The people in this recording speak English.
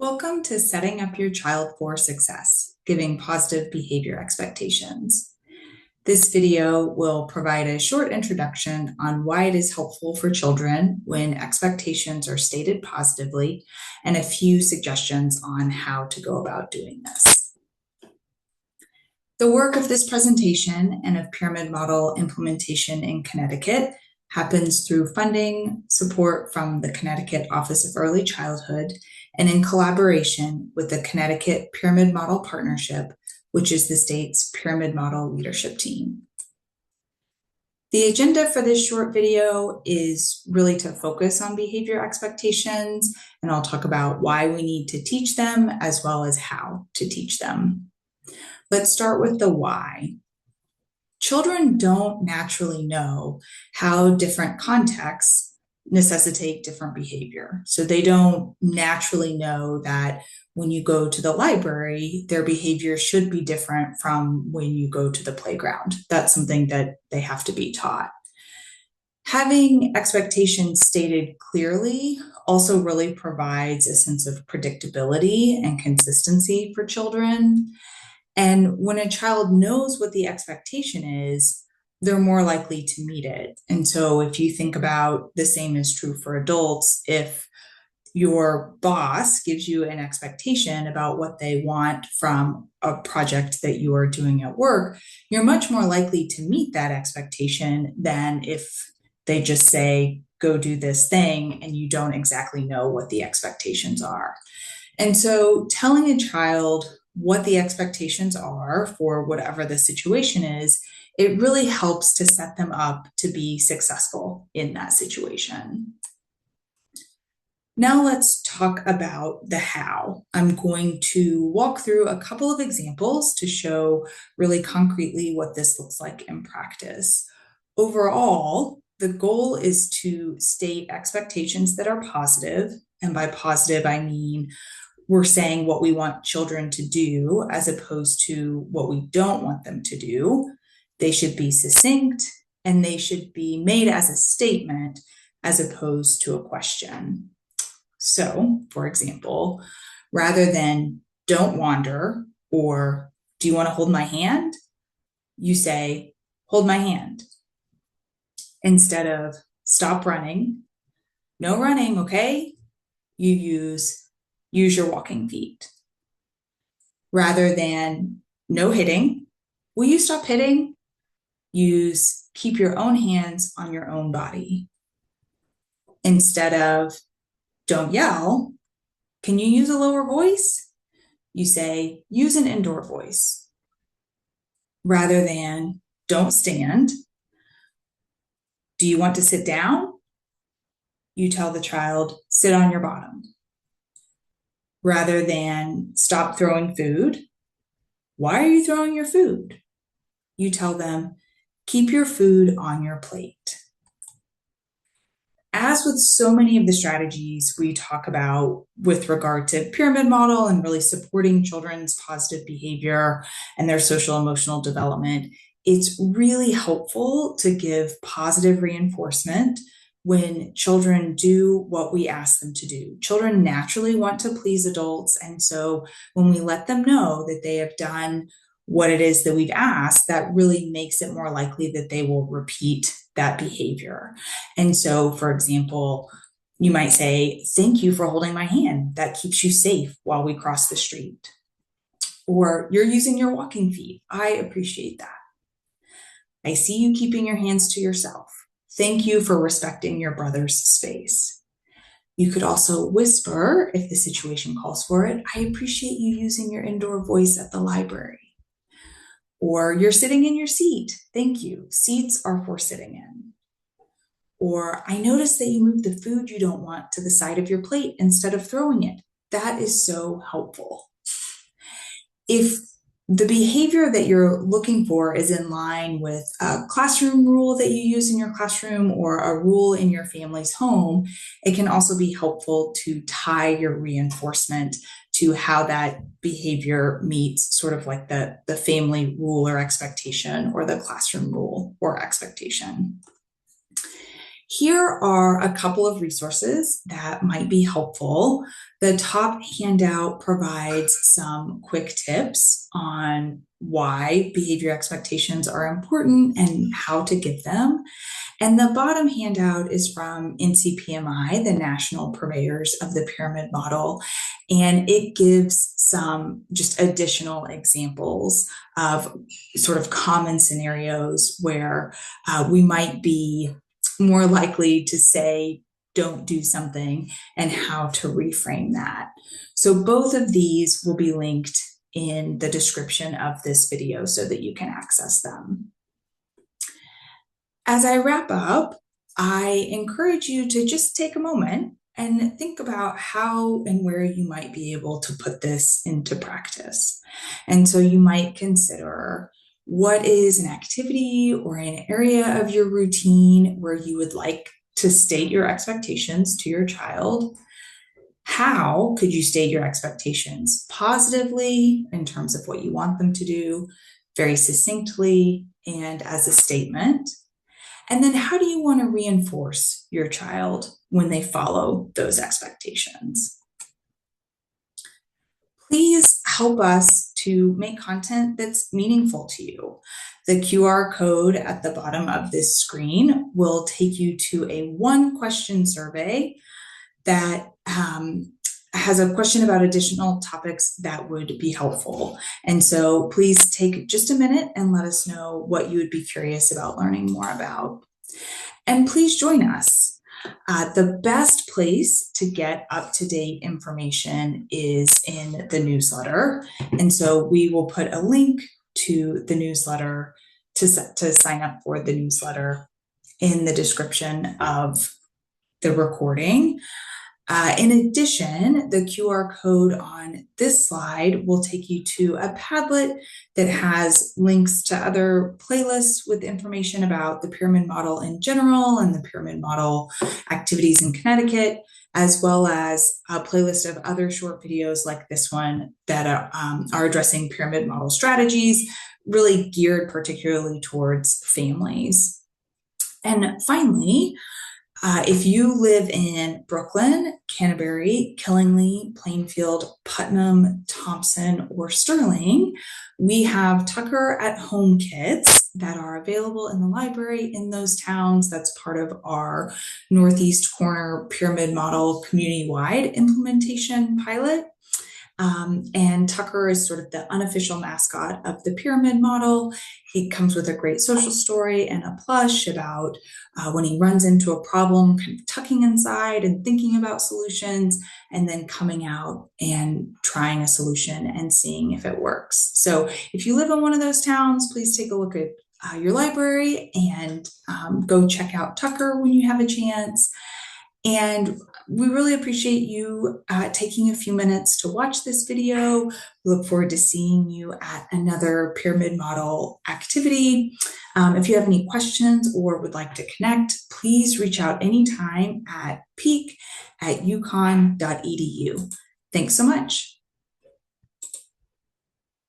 Welcome to Setting Up Your Child for Success, Giving Positive Behavior Expectations. This video will provide a short introduction on why it is helpful for children when expectations are stated positively, and a few suggestions on how to go about doing this. The work of this presentation and of pyramid model implementation in Connecticut happens through funding support from the Connecticut Office of Early Childhood and in collaboration with the Connecticut Pyramid Model Partnership, which is the state's pyramid model leadership team. The agenda for this short video is really to focus on behavior expectations, and I'll talk about why we need to teach them as well as how to teach them. Let's start with the why. Children don't naturally know how different contexts necessitate different behavior. So they don't naturally know that when you go to the library, their behavior should be different from when you go to the playground. That's something that they have to be taught. Having expectations stated clearly also really provides a sense of predictability and consistency for children. And when a child knows what the expectation is, they're more likely to meet it. And so if you think about the same is true for adults, if your boss gives you an expectation about what they want from a project that you are doing at work, you're much more likely to meet that expectation than if they just say, go do this thing, and you don't exactly know what the expectations are. And so telling a child what the expectations are for whatever the situation is, it really helps to set them up to be successful in that situation. Now let's talk about the how. I'm going to walk through a couple of examples to show really concretely what this looks like in practice. Overall, the goal is to state expectations that are positive, and by positive I mean we're saying what we want children to do as opposed to what we don't want them to do. They should be succinct, and they should be made as a statement as opposed to a question. So, for example, rather than don't wander or do you want to hold my hand, you say hold my hand. Instead of stop running, no running, okay? You use your walking feet. Rather than no hitting, will you stop hitting? Use keep your own hands on your own body. Instead of don't yell, can you use a lower voice? You say use an indoor voice. Rather than don't stand, do you want to sit down? You tell the child sit on your bottom. Rather than stop throwing food, why are you throwing your food? You tell them keep your food on your plate. As with so many of the strategies we talk about with regard to pyramid model and really supporting children's positive behavior and their social emotional development, it's really helpful to give positive reinforcement when children do what we ask them to do. Children naturally want to please adults, and so when we let them know that they have done what it is that we've asked, that really makes it more likely that they will repeat that behavior. And so, for example, you might say, thank you for holding my hand. That keeps you safe while we cross the street. Or you're using your walking feet. I appreciate that. I see you keeping your hands to yourself. Thank you for respecting your brother's space. You could also whisper, if the situation calls for it, I appreciate you using your indoor voice at the library. Or you're sitting in your seat. Thank you. Seats are for sitting in. Or I noticed that you moved the food you don't want to the side of your plate instead of throwing it. That is so helpful. If the behavior that you're looking for is in line with a classroom rule that you use in your classroom or a rule in your family's home, it can also be helpful to tie your reinforcement to how that behavior meets sort of like the family rule or expectation or the classroom rule or expectation. Here are a couple of resources that might be helpful. The top handout provides some quick tips on why behavior expectations are important and how to give them. And the bottom handout is from NCPMI, the National Purveyors of the Pyramid Model, and it gives some just additional examples of sort of common scenarios where we might be more likely to say, don't do something, and how to reframe that. So both of these will be linked in the description of this video so that you can access them. As I wrap up, I encourage you to just take a moment and think about how and where you might be able to put this into practice. And so you might consider, what is an activity or an area of your routine where you would like to state your expectations to your child? How could you state your expectations positively in terms of what you want them to do, very succinctly, and as a statement? And then how do you want to reinforce your child when they follow those expectations? Please help us to make content that's meaningful to you. The QR code at the bottom of this screen will take you to a one-question survey that has a question about additional topics that would be helpful. And so please take just a minute and let us know what you would be curious about learning more about. And please join us. The best place to get up-to-date information is in the newsletter. And so we will put a link to the newsletter to sign up for the newsletter in the description of the recording. In addition, the QR code on this slide will take you to a Padlet that has links to other playlists with information about the pyramid model in general and the pyramid model activities in Connecticut, as well as a playlist of other short videos like this one that are addressing pyramid model strategies, really geared particularly towards families. And finally, if you live in Brooklyn, Canterbury, Killingly, Plainfield, Putnam, Thompson, or Sterling, we have Tucker at Home kits that are available in the library in those towns. That's part of our Northeast Corner Pyramid Model community-wide implementation pilot. And Tucker is sort of the unofficial mascot of the pyramid model. He comes with a great social story and a plush about when he runs into a problem, kind of tucking inside and thinking about solutions, and then coming out and trying a solution and seeing if it works. So if you live in one of those towns, please take a look at your library and go check out Tucker when you have a chance. And we really appreciate you taking a few minutes to watch this video. We look forward to seeing you at another pyramid model activity. If you have any questions or would like to connect, please reach out anytime at peak@uconn.edu. Thanks so much.